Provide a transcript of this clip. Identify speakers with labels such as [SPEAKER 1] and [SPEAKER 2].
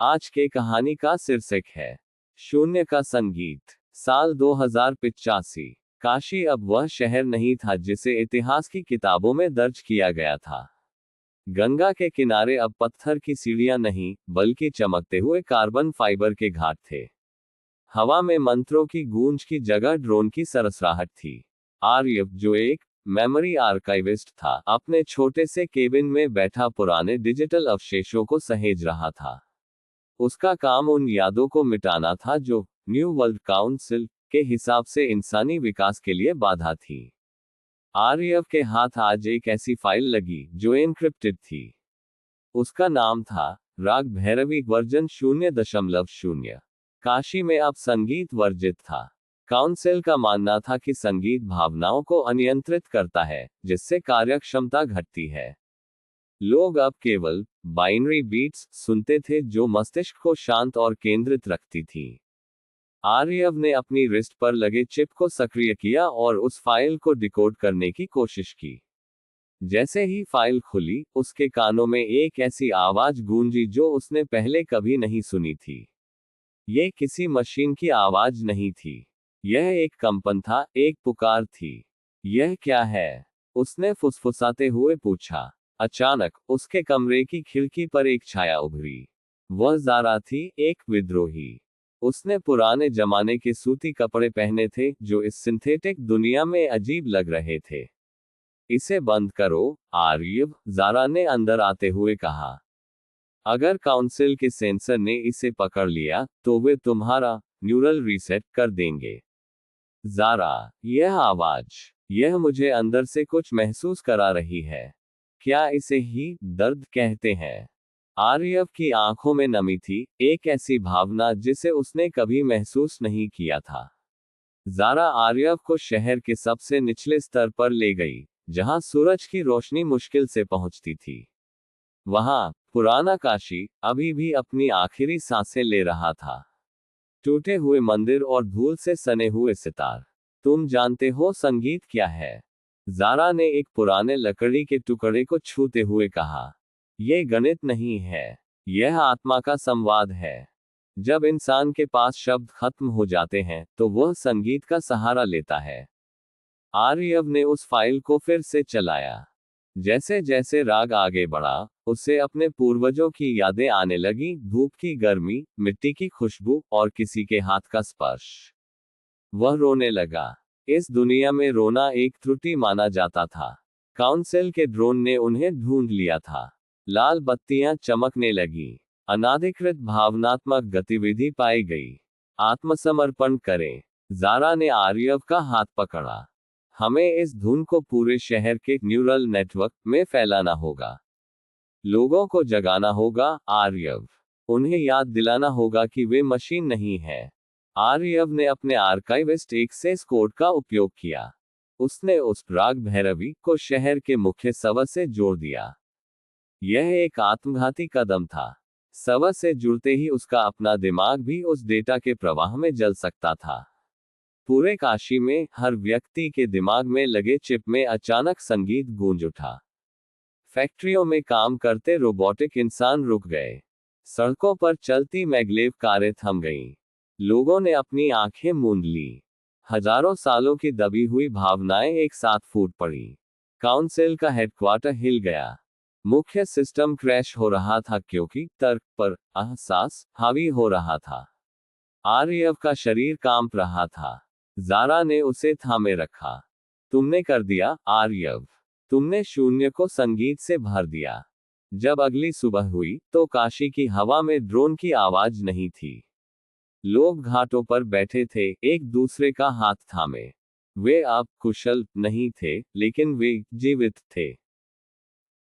[SPEAKER 1] आज के कहानी का शीर्षक है शून्य का संगीत। साल 2085। काशी अब वह शहर नहीं था जिसे इतिहास की किताबों में दर्ज किया गया था। गंगा के किनारे अब पत्थर की सीढ़ियां नहीं, बल्कि चमकते हुए कार्बन फाइबर के घाट थे। हवा में मंत्रों की गूंज की जगह ड्रोन की सरसराहट थी। आर्यव, जो एक मेमोरी आर्काइविस्ट था, अपने छोटे से केबिन में बैठा पुराने डिजिटल अवशेषों को सहेज रहा था। उसका काम उन यादों को मिटाना था जो न्यू वर्ल्ड काउंसिल के हिसाब से इंसानी विकास के लिए बाधा थी। आर्यव के हाथ आज एक ऐसी फाइल लगी जो एन्क्रिप्टेड थी। उसका नाम था राग भैरवी वर्जन 0.0। काशी में अब संगीत वर्जित था। काउंसिल का मानना था कि संगीत भावनाओं को अनियंत्रित करता है, जिससे कार्यक्षमता घटती है। लोग अब केवल बाइनरी बीट्स सुनते थे जो मस्तिष्क को शांत और केंद्रित रखती थी। आर्यव ने अपनी रिस्ट पर लगे चिप को सक्रिय किया और उस फाइल को डिकोड करने की कोशिश की। जैसे ही फाइल खुली, उसके कानों में एक ऐसी आवाज गूंजी जो उसने पहले कभी नहीं सुनी थी। यह किसी मशीन की आवाज नहीं थी। यह एक कंपन था, एक पुकार थी। यह क्या है? उसने फुसफुसाते हुए पूछा। अचानक उसके कमरे की खिड़की पर एक छाया उभरी। वह ज़ारा थी, एक विद्रोही। उसने पुराने जमाने के सूती कपड़े पहने थे जो इस सिंथेटिक दुनिया में अजीब लग रहे थे। इसे बंद करो, आर्यव, ज़ारा ने अंदर आते हुए कहा। अगर काउंसिल के सेंसर ने इसे पकड़ लिया तो वे तुम्हारा न्यूरल रीसेट कर देंगे। ज़ारा, यह आवाज, यह मुझे अंदर से कुछ महसूस करा रही है। क्या इसे ही दर्द कहते हैं? आर्यव की आंखों में नमी थी, एक ऐसी भावना जिसे उसने कभी महसूस नहीं किया था। ज़ारा आर्यव को शहर के सबसे निचले स्तर पर ले गई, जहां सूरज की रोशनी मुश्किल से पहुंचती थी। वहां पुराना काशी अभी भी अपनी आखिरी सांसें ले रहा था। टूटे हुए मंदिर और धूल से सने हुए सितार। तुम जानते हो संगीत क्या है? ज़ारा ने एक पुराने लकड़ी के टुकड़े को छूते हुए कहा। यह गणित नहीं है, यह आत्मा का संवाद है। जब इंसान के पास शब्द खत्म हो जाते हैं तो वह संगीत का सहारा लेता है। आर्यव ने उस फाइल को फिर से चलाया। जैसे जैसे राग आगे बढ़ा, उसे अपने पूर्वजों की यादें आने लगी, धूप की गर्मी, मिट्टी की खुशबू और किसी के हाथ का स्पर्श। वह रोने लगा। इस दुनिया में रोना एक त्रुटि माना जाता था। काउंसिल के ड्रोन ने उन्हें ढूंढ लिया था। लाल बत्तियां चमकने लगी। अनाधिकृत भावनात्मक गतिविधि पाई गई। आत्मसमर्पण करें। ज़ारा ने आर्यव का हाथ पकड़ा। हमें इस धुन को पूरे शहर के न्यूरल नेटवर्क में फैलाना होगा। लोगों को जगाना होगा, आर्यव। उन्हें याद दिलाना होगा कि वे मशीन नहीं है। आर्यव ने अपने आर्काइविस्ट एक्सेस कोड का उपयोग किया। उसने उस राग भैरवी को शहर के मुख्य सर्वर से जोड़ दिया। यह एक आत्मघाती कदम था। सर्वर से जुड़ते ही उसका अपना दिमाग भी उस डेटा के प्रवाह में जल सकता था। पूरे काशी में हर व्यक्ति के दिमाग में लगे चिप में अचानक संगीत गूंज उठा। फैक्ट्रियों में काम करते रोबोटिक इंसान रुक गए। सड़कों पर चलती मैग्लेव कारें थम गईं। लोगों ने अपनी आंखें मूंद ली। हजारों सालों की दबी हुई भावनाएं एक साथ फूट पड़ी। काउंसिल का हेडक्वार्टर हिल गया। मुख्य सिस्टम क्रैश हो रहा था क्योंकि तर्क पर एहसास हावी हो रहा था। आर्यव का शरीर कांप रहा था। ज़ारा ने उसे थामे रखा। तुमने कर दिया, आर्यव। तुमने शून्य को संगीत से भर दिया। जब अगली सुबह हुई तो काशी की हवा में ड्रोन की आवाज नहीं थी। लोग घाटों पर बैठे थे, एक दूसरे का हाथ थामे। वे अब कुशल नहीं थे, लेकिन वे जीवित थे।